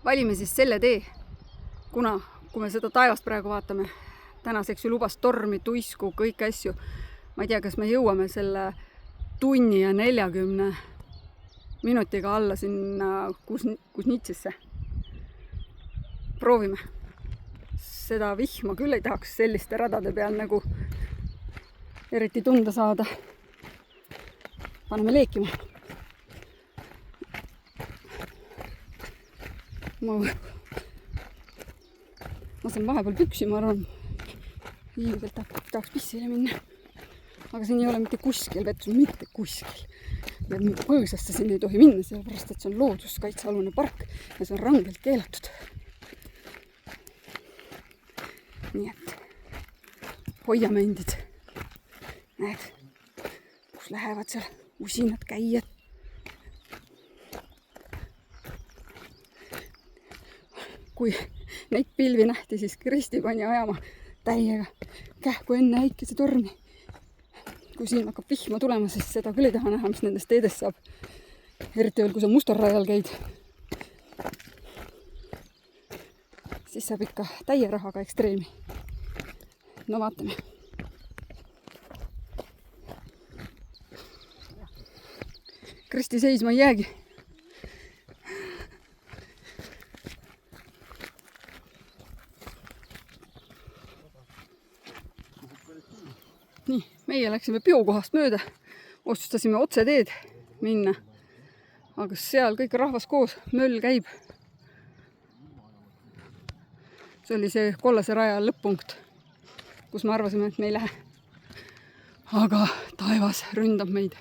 valime siis selle tee, kuna kui me seda taevast praegu vaatame, tänaseks ju lubas tormi, tuisku, kõiki asju. Ma ei tea, kas me jõuame selle 1 tunni ja 40 minutiga alla sinna Kuznitsisse. Proovime. Seda vihma küll ei tahaks selliste radade peal nagu eriti tunda saada. Paneme leekima. Ma saan vahepeal püksi, ma arvan, ilmselt tahaks pissile minna. Aga siin ei ole mitte kuskil vett, mitte kuskil. Ja põõsasse siin ei tohi minna, sellepärast, et see on looduskaitsealune park ja see on rangelt keelatud. Nii et hoiame endid. Näed, kus lähevad seal usinad käijad. Kui neid pilvi nähti, siis Kristi pani ajama täiega kähku enne äikese tormi. Kui siin hakkab vihma tulema, siis seda küll ei taha näha, mis nendest teedest saab. Eriti veel, kui sa Mustarajal käid. Siis saab ikka täie rahaga ekstreemi. No vaatame. Kristi seisma ei jäägi. Nii, meie läksime biokohast mööda, otsustasime otse teed minna, aga seal kõik rahvas koos, möll käib. See oli see kollase raja lõpp-punkt, kus me arvasime, et me ei lähe. Aga taevas ründab meid.